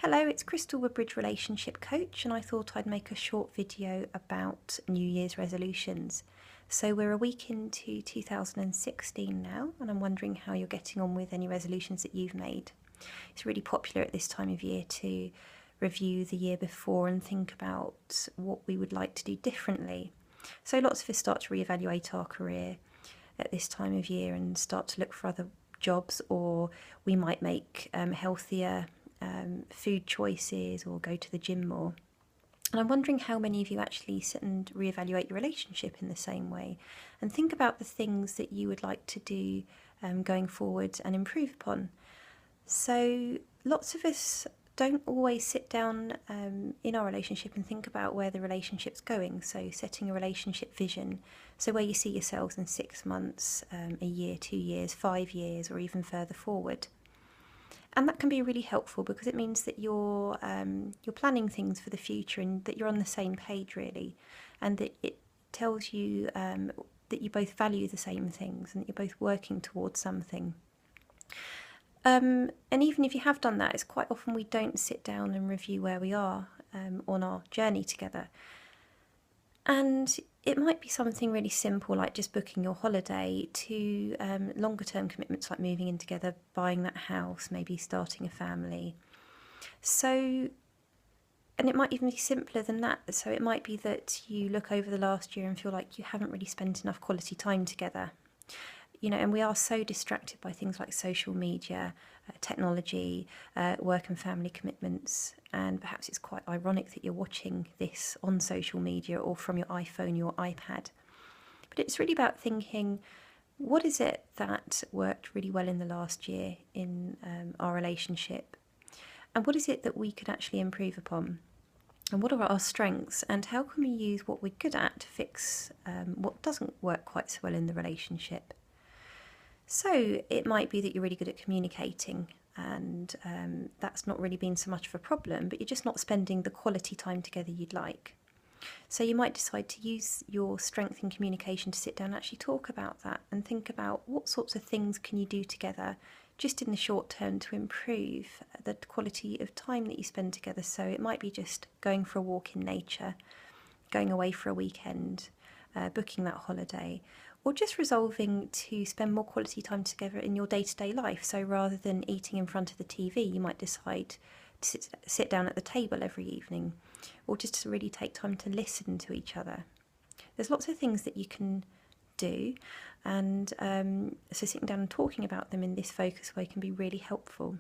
Hello, it's Crystal Woodbridge, Relationship Coach, and I thought I'd make a short video about New Year's resolutions. So we're a week into 2016 now, and I'm wondering how you're getting on with any resolutions that you've made. It's really popular at this time of year to review the year before and think about what we would like to do differently. So lots of us start to reevaluate our career at this time of year and start to look for other jobs, or we might make healthier food choices or go to the gym more. And I'm wondering how many of you actually sit and reevaluate your relationship in the same way and think about the things that you would like to do going forward and improve upon. So lots of us don't always sit down in our relationship and think about where the relationship's going. So setting a relationship vision, so where you see yourselves in 6 months, a year, 2 years, 5 years, or even further forward. And that can be really helpful because it means that you're planning things for the future and that you're on the same page really, and that it tells you that you both value the same things and that you're both working towards something. And even if you have done that, it's quite often we don't sit down and review where we are on our journey together. And it might be something really simple like just booking your holiday to longer term commitments like moving in together, buying that house, maybe starting a family. So, and it might even be simpler than that. So it might be that you look over the last year and feel like you haven't really spent enough quality time together. And we are so distracted by things like social media, technology, work and family commitments, and perhaps it's quite ironic that you're watching this on social media or from your iPhone, your iPad. But it's really about thinking, what is it that worked really well in the last year in our relationship? And what is it that we could actually improve upon? And what are our strengths? And how can we use what we're good at to fix what doesn't work quite so well in the relationship? So it might be that you're really good at communicating and that's not really been so much of a problem, but you're just not spending the quality time together you'd like. So you might decide to use your strength in communication to sit down and actually talk about that and think about what sorts of things can you do together just in the short term to improve the quality of time that you spend together. So it might be just going for a walk in nature, going away for a weekend, booking that holiday, or just resolving to spend more quality time together in your day-to-day life. So rather than eating in front of the TV, you might decide to sit down at the table every evening, or just to really take time to listen to each other. There's lots of things that you can do, and so sitting down and talking about them in this focus way can be really helpful.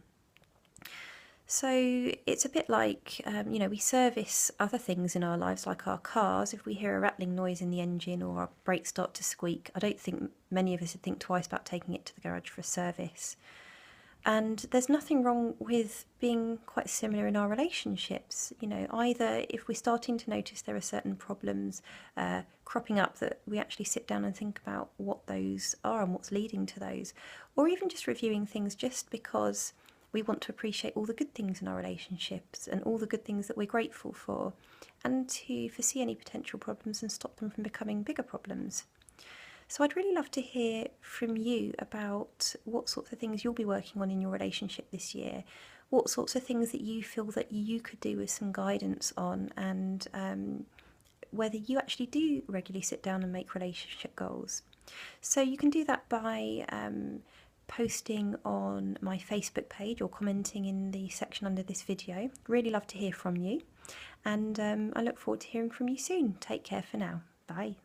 So it's a bit like, we service other things in our lives, like our cars. If we hear a rattling noise in the engine or our brakes start to squeak, I don't think many of us would think twice about taking it to the garage for a service. And there's nothing wrong with being quite similar in our relationships. Either if we're starting to notice there are certain problems cropping up, that we actually sit down and think about what those are and what's leading to those, or even just reviewing things just because we want to appreciate all the good things in our relationships and all the good things that we're grateful for, and to foresee any potential problems and stop them from becoming bigger problems. So I'd really love to hear from you about what sorts of things you'll be working on in your relationship this year, what sorts of things that you feel that you could do with some guidance on, and whether you actually do regularly sit down and make relationship goals. So you can do that by posting on my Facebook page or commenting in the section under this video. Really love to hear from you, and I look forward to hearing from you soon. Take care for now. Bye.